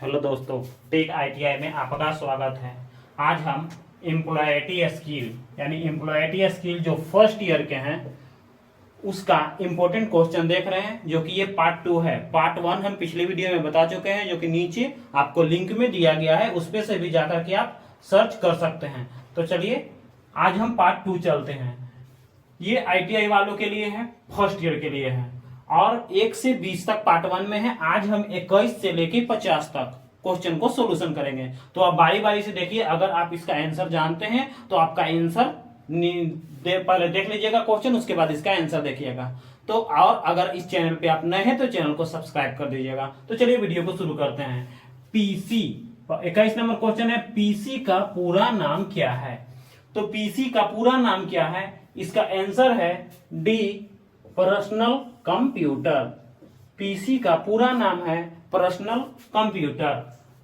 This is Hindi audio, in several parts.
हेलो दोस्तों, टेक आईटीआई में आपका स्वागत है। आज हम एम्प्लॉयटी स्किल यानी एम्प्लॉयटी स्किल जो फर्स्ट ईयर के हैं उसका इम्पोर्टेंट क्वेश्चन देख रहे हैं, जो कि ये पार्ट 2 है। पार्ट 1 हम पिछले वीडियो में बता चुके हैं, जो कि नीचे आपको लिंक में दिया गया है, उस पे से भी जाकर के आप सर्च कर सकते हैं। तो चलिए आज हम पार्ट 2 चलते हैं। ये आईटीआई वालों के लिए है, फर्स्ट ईयर के लिए है और 1 से 20 तक पार्ट 1 में है। आज हम 21 से लेके 50 तक क्वेश्चन को सोल्यूशन करेंगे। तो आप बारी बारी से देखिए, अगर आप इसका आंसर जानते हैं तो आपका आंसर पहले देख लीजिएगा क्वेश्चन, उसके बाद इसका आंसर देखिएगा। तो और अगर इस चैनल पे आप नए हैं तो चैनल को सब्सक्राइब कर दीजिएगा। तो चलिए वीडियो को शुरू करते हैं। पीसी 21 नंबर क्वेश्चन है, पीसी का पूरा नाम क्या है? तो पीसी का पूरा नाम क्या है? इसका आंसर है डी, पर्सनल कंप्यूटर। पीसी का पूरा नाम है पर्सनल कंप्यूटर।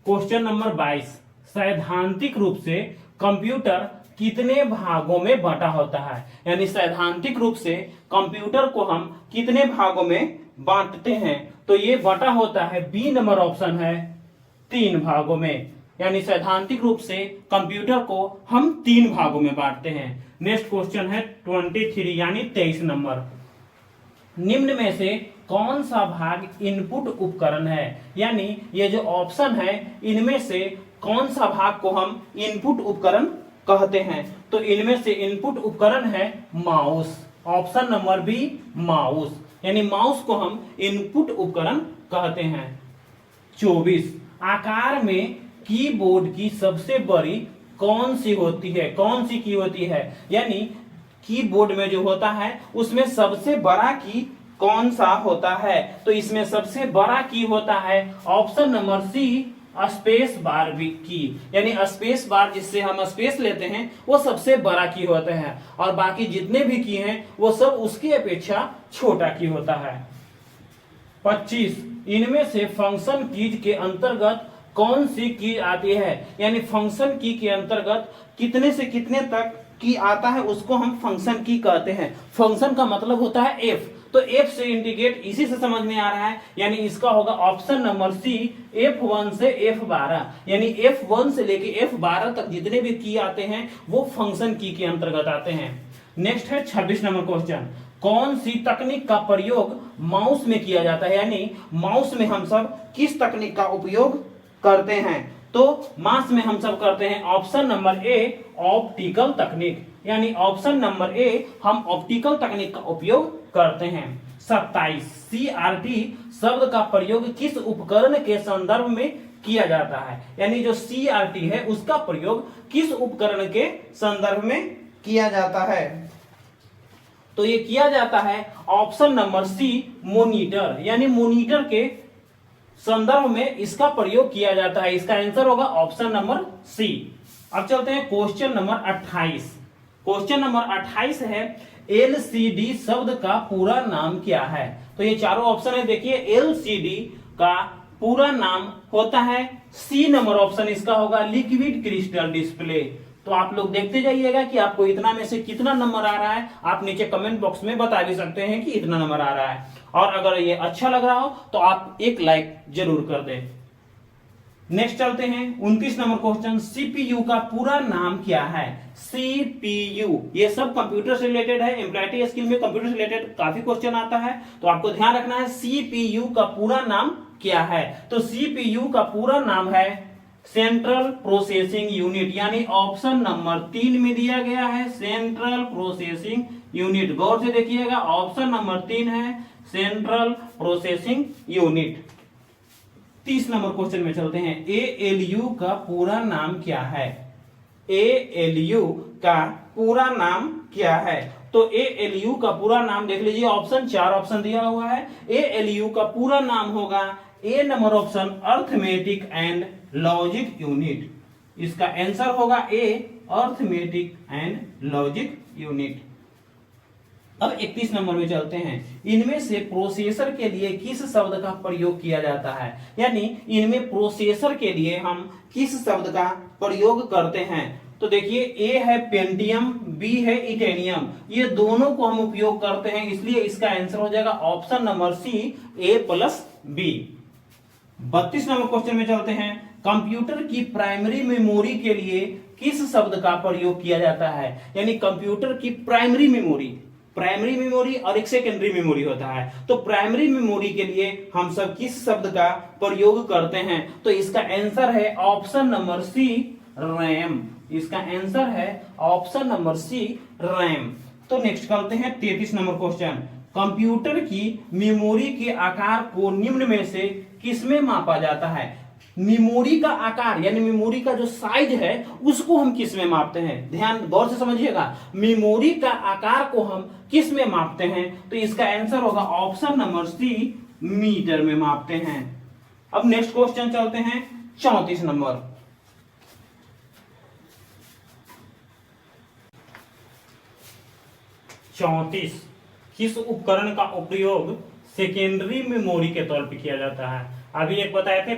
क्वेश्चन नंबर 22, सैद्धांतिक रूप से कंप्यूटर कितने भागों में बटा होता है? यानी सैद्धांतिक रूप से कंप्यूटर को हम कितने भागों में बांटते हैं? तो ये बटा होता है, बी नंबर ऑप्शन है, 3 भागों में। यानी सैद्धांतिक रूप से कंप्यूटर को हम 3 भागों में बांटते हैं। नेक्स्ट क्वेश्चन है 23 यानी 23 नंबर, निम्न में से कौन सा भाग इनपुट उपकरण है? यानी ये जो ऑप्शन है इनमें से कौन सा भाग को हम इनपुट उपकरण कहते हैं? तो इनमें से इनपुट उपकरण है mouse. Option number B, mouse. यानी माउस को हम इनपुट उपकरण कहते हैं। 24, आकार में कीबोर्ड की सबसे बड़ी कौन सी होती है? कौन सी की होती है? यानी कीबोर्ड में जो होता है उसमें सबसे बड़ा की कौन सा होता है? तो इसमें सबसे बड़ा की होता है option number C, space bar भी की। यानी स्पेस बार, जिससे हम स्पेस लेते हैं, वो सबसे बड़ा की होता है और बाकी जितने भी की हैं वो सब उसकी अपेक्षा छोटा की होता है। 25, इनमें से फंक्शन कीज के अंतर्गत कौन सी की आती है? यानी फंक्शन की के अंतर्गत कितने से कितने तक की आता है उसको हम फंक्शन की कहते हैं। फंक्शन का मतलब होता है एफ, तो एफ से इंटीग्रेट इसी से समझ में आ रहा है। यानी इसका होगा ऑप्शन नंबर सी, F1 से F12। यानी F1 से लेके F12 तक जितने भी की आते हैं वो फंक्शन की के अंतर्गत आते हैं। नेक्स्ट है 26 नंबर क्वेश्चन, कौन सी तकनीक का प्रयोग माउस में किया जाता है? यानी माउस में हम सब किस तकनीक का उपयोग करते हैं? तो माउस में हम सब करते हैं ऑप्शन नंबर ए, ऑप्टिकल तकनीक। यानी ऑप्शन नंबर ए, हम ऑप्टिकल तकनीक का उपयोग करते हैं। 27, CRT शब्द का प्रयोग किस उपकरण के संदर्भ में किया जाता है? यानी जो CRT है उसका प्रयोग किस उपकरण के संदर्भ में किया जाता है? तो ये किया जाता है ऑप्शन नंबर सी, मॉनिटर। यानी मॉनिटर के संदर्भ में इसका प्रयोग किया जाता है। इसका आंसर होगा ऑप्शन नंबर सी। अब चलते हैं क्वेश्चन नंबर 28। क्वेश्चन नंबर 28 है, LCD शब्द का पूरा नाम क्या है? तो ये चारों ऑप्शन है, देखिए LCD का पूरा नाम होता है, सी नंबर ऑप्शन इसका होगा, लिक्विड क्रिस्टल डिस्प्ले। तो आप लोग देखते जाइएगा कि आपको इतना में से कितना नंबर आ रहा है। आप नीचे कमेंट बॉक्स में बता भी सकते हैं कि इतना नंबर आ रहा है। और अगर ये अच्छा लग रहा हो तो आप एक लाइक जरूर कर दें। नेक्स्ट चलते हैं 29 नंबर क्वेश्चन, CPU का पूरा नाम क्या है? CPU, ये सब कंप्यूटर से रिलेटेड है। एम्प्लॉयटी स्किल में कंप्यूटर से रिलेटेड काफी क्वेश्चन आता है, तो आपको ध्यान रखना है CPU का पूरा नाम क्या है। तो CPU का पूरा नाम है सेंट्रल प्रोसेसिंग यूनिट। यानी ऑप्शन नंबर 3 में दिया गया है सेंट्रल प्रोसेसिंग यूनिट। गौर से देखिएगा, ऑप्शन नंबर 3 है central processing unit. 30 number question में चलते हैं, ALU का पूरा नाम क्या है? ALU का पूरा नाम क्या है? तो ALU का पूरा नाम देख लीजिए, ऑप्शन 4 ऑप्शन दिया हुआ है। ALU का पूरा नाम होगा A number option, arithmetic and logic unit. इसका आंसर होगा A, arithmetic and logic unit. अब 31 नंबर में चलते हैं, इनमें से प्रोसेसर के लिए किस शब्द का प्रयोग किया जाता है? यानी इनमें प्रोसेसर के लिए हम किस शब्द का प्रयोग करते हैं? तो देखिए, ए है पेंटियम, बी है इटेनियम, ये दोनों को हम उपयोग करते हैं, इसलिए इसका आंसर हो जाएगा ऑप्शन नंबर सी, A+B। 32 नंबर क्वेश्चन में चलते हैं। कंप्यूटर की प्राइमरी मेमोरी के लिए किस शब्द का प्रयोग किया जाता है? यानी कंप्यूटर की प्राइमरी मेमोरी और एक सेकेंडरी मेमोरी होता है। तो प्राइमरी मेमोरी के लिए हम सब किस शब्द का प्रयोग करते हैं? तो इसका आंसर है ऑप्शन नंबर सी, रैम। इसका आंसर है ऑप्शन नंबर सी, रैम। तो नेक्स्ट करते हैं 33 नंबर क्वेश्चन। कंप्यूटर की मेमोरी के आकार को निम्न में से किसमें मापा जाता है? मेमोरी का आकार यानी मेमोरी का जो साइज है उसको हम किस में मापते हैं? ध्यान गौर से समझिएगा, मेमोरी का आकार को हम किस में मापते हैं? तो इसका आंसर होगा ऑप्शन नंबर सी, मीटर में मापते हैं। अब नेक्स्ट क्वेश्चन चलते हैं 34 नंबर। 34 किस उपकरण का उपयोग सेकेंडरी मेमोरी के तौर पे किया जाता है? अभी एक बताए थे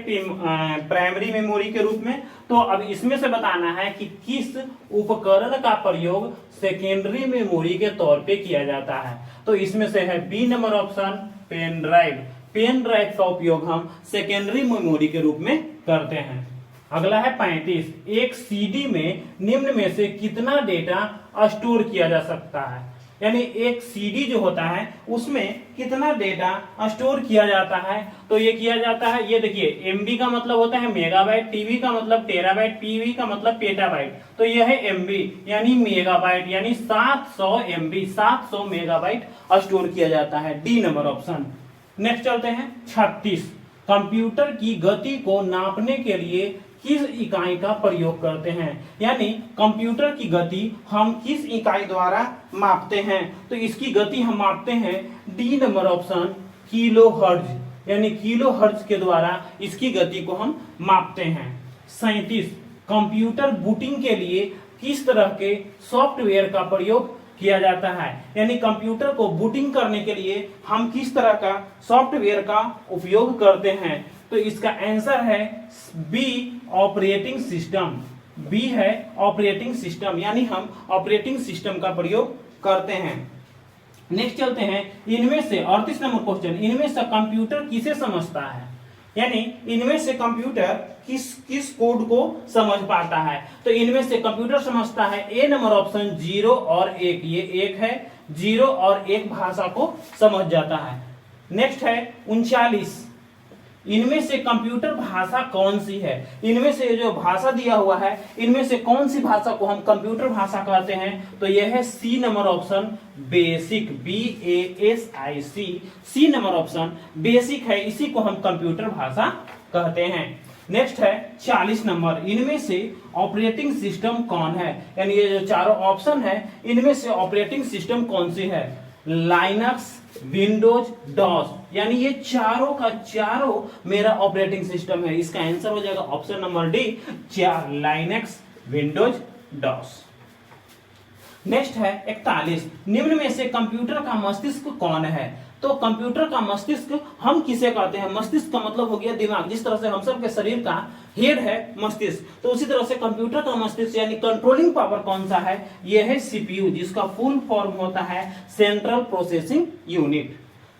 प्राइमरी मेमोरी के रूप में, तो अब इसमें से बताना है कि किस उपकरण का प्रयोग सेकेंडरी मेमोरी के तौर पे किया जाता है। तो इसमें से है B number option, pen drive. Pen drive का उपयोग हम सेकेंडरी मेमोरी के रूप में करते हैं। अगला है 35। एक सीडी में निम्न में से कितना डेटा स्टोर किया जा सकता है? यानी एक सीडी जो होता है उसमें कितना डेटा स्टोर किया जाता है? तो ये किया जाता है, ये देखिए, एमबी का मतलब होता है मेगाबाइट, टीबी का मतलब टेराबाइट, पीवी का मतलब पेटाबाइट। तो यह है एमबी यानी मेगाबाइट, यानी 700 एमबी, 700 मेगाबाइट स्टोर किया जाता है। D number option. नेक्स्ट चलते हैं 36। कंप्यूटर की गति को नापने के लिए किस इकाई का प्रयोग करते हैं? यानी कंप्यूटर की गति हम किस इकाई द्वारा मापते हैं? तो इसकी गति हम मापते हैं, D number option, kilo hertz. यानी किलो हर्ट्ज के द्वारा इसकी गति को हम मापते हैं। 37। कंप्यूटर बूटिंग के लिए किस तरह के सॉफ्टवेयर का प्रयोग किया जाता है? यानी कंप्यूटर को बूटिंग करने के लिए हम किस तरह का सॉफ्टवेयर का उपयोग करते हैं? तो इसका आंसर है बी, ऑपरेटिंग सिस्टम। बी है ऑपरेटिंग सिस्टम, यानी हम ऑपरेटिंग सिस्टम का प्रयोग करते हैं। नेक्स्ट चलते हैं, इनमें से 38 नंबर क्वेश्चन, इनमें से कंप्यूटर किसे समझता है? यानी इनमें से कंप्यूटर किस कोड को समझ पाता है? तो इनमें से कंप्यूटर समझता है, ए नंबर ऑप्शन, 0 और 1। ये 1 है, 0 और 1 भाषा को समझ जाता है। नेक्स्ट है 39। इनमें से कंप्यूटर भाषा कौन सी है? इनमें से जो भाषा दिया हुआ है, इनमें से कौन सी भाषा को हम कंप्यूटर भाषा कहते हैं? तो यह है C number option, BASIC, BASIC। C number option BASIC है, इसी को हम कंप्यूटर भाषा कहते हैं। नेक्स्ट है 40 नंबर। इनमें से ऑपरेटिंग सिस्टम कौन है? यानी ये जो चारों ऑप्शन है, इनमें से ऑपरेटिंग सिस्टम कौन सी है? Linux, Windows, DOS. यानी ये चारों का चारों मेरा ऑपरेटिंग सिस्टम है। इसका आंसर हो जाएगा option number D, 4, Linux, Windows, DOS. Next है 41। निम्न में से कंप्यूटर का मस्तिष्क कौन है? तो कंप्यूटर का मस्तिष्क हम किसे कहते हैं? मस्तिष्क का मतलब हो गया दिमाग। जिस तरह से हम सब के शरीर का हेड है मस्तिष्क, तो उसी तरह से कंप्यूटर का मस्तिष्क यानी कंट्रोलिंग पावर कौन सा है? यह है सीपीयू, जिसका फुल फॉर्म होता है सेंट्रल प्रोसेसिंग यूनिट।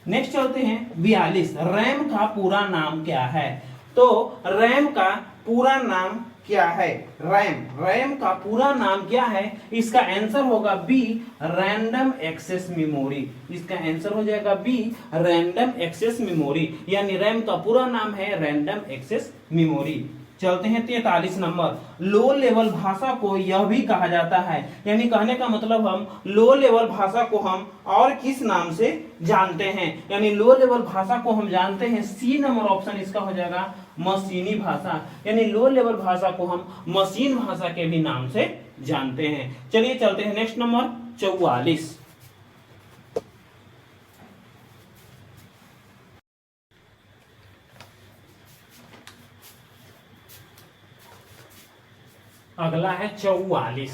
नेक्स्ट चलते हैं 42। रैम का पूरा नाम क्या है? तो रैम का पूरा नाम क्या है? रैम का पूरा नाम क्या है? इसका आंसर होगा बी, रैंडम एक्सेस मेमोरी। इसका आंसर हो जाएगा बी, रैंडम एक्सेस मेमोरी। यानी रैम का पूरा नाम है रैंडम एक्सेस मेमोरी। चलते हैं 43 नंबर। लो लेवल भाषा को यह भी कहा जाता है, यानी कहने का मतलब हम लो लेवल भाषा को हम और किस नाम से जानते हैं? यानी लो लेवल भाषा को हम जानते हैं, सी नंबर ऑप्शन इसका हो जाएगा, मशीनी भाषा। यानी लो लेवल भाषा को हम मशीन भाषा के भी नाम से जानते हैं। चलिए चलते हैं नेक्स्ट नंबर 44। अगला है 44।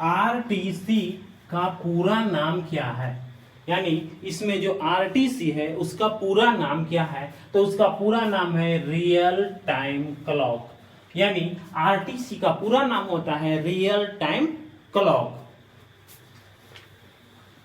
आरटीसी का पूरा नाम क्या है? यानी इसमें जो आरटीसी है उसका पूरा नाम क्या है? तो उसका पूरा नाम है रियल टाइम क्लॉक। यानी आरटीसी का पूरा नाम होता है रियल टाइम क्लॉक।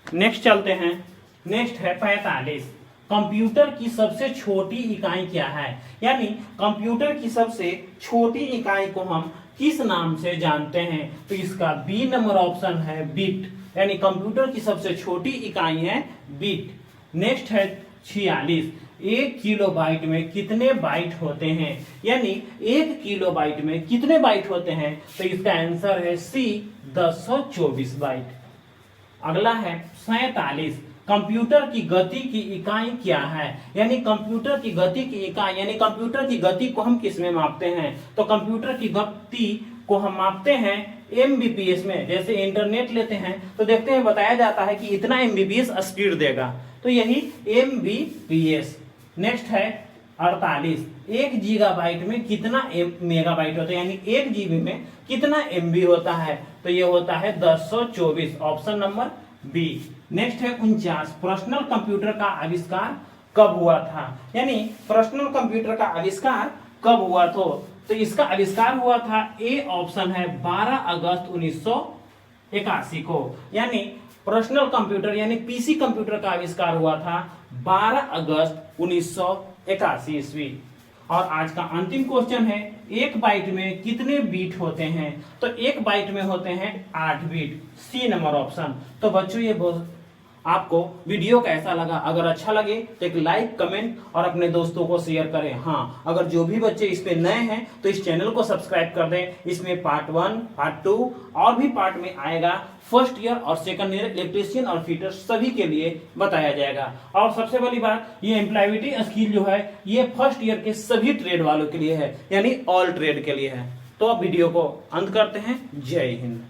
नेक्स्ट चलते हैं, नेक्स्ट है 45। कंप्यूटर की सबसे छोटी इकाई क्या है, यानी कंप्यूटर की सबसे छोटी इकाई को हम किस नाम से जानते हैं, तो इसका बी नंबर ऑप्शन है बिट, यानी कंप्यूटर की सबसे छोटी इकाई है बिट। नेक्स्ट है 46, 1 किलोबाइट में कितने बाइट होते हैं, यानी 1 किलोबाइट में कितने बाइट होते हैं, तो इसका आंसर है सी 1024 बाइट। अगला है 47, कंप्यूटर की गति की इकाई क्या है, यानी कंप्यूटर की गति की इकाई, यानी कंप्यूटर की गति को हम किस में मापते हैं, तो कंप्यूटर की गति को हम मापते हैं एमबीपीएस में। जैसे इंटरनेट लेते हैं तो देखते हैं बताया जाता है कि इतना एमबीपीएस स्पीड देगा, तो यही एमबीपीएस। नेक्स्ट है 48, 1 गीगाबाइट में कितना मेगाबाइट होता है, यानी 1 जीबी में कितना एमबी होता है, तो ये होता है 1024, ऑप्शन नंबर बी। नेक्स्ट है 49, पर्सनल कंप्यूटर का आविष्कार कब हुआ था, यानी पर्सनल कंप्यूटर का आविष्कार कब हुआ तो इसका आविष्कार हुआ था, ए ऑप्शन है 12 अगस्त 1981 को, यानी पर्सनल कंप्यूटर यानी पीसी कंप्यूटर का आविष्कार हुआ था 12 अगस्त 1981 ईस्वी। और आज का अंतिम क्वेश्चन है, 1 बाइट में कितने बीट होते हैं, तो 1 बाइट में होते हैं 8 बीट, सी नंबर ऑप्शन। तो बच्चों ये आपको वीडियो कैसा लगा, अगर अच्छा लगे तो एक लाइक कमेंट और अपने दोस्तों को शेयर करें। हाँ, अगर जो भी बच्चे इस पे नए हैं तो इस चैनल को सब्सक्राइब कर दें। इसमें पार्ट 1 पार्ट 2 और भी पार्ट में आएगा, फर्स्ट ईयर और सेकंड ईयर इलेक्ट्रीशियन और फिटर सभी के लिए बताया जाएगा। और सबसे बड़ी बात, ये एम्प्लॉयबिलिटी स्किल जो है ये फर्स्ट ईयर के सभी ट्रेड वालों के लिए है, यानी ऑल ट्रेड के लिए है। तो अब वीडियो को अंत करते हैं। जय हिंद।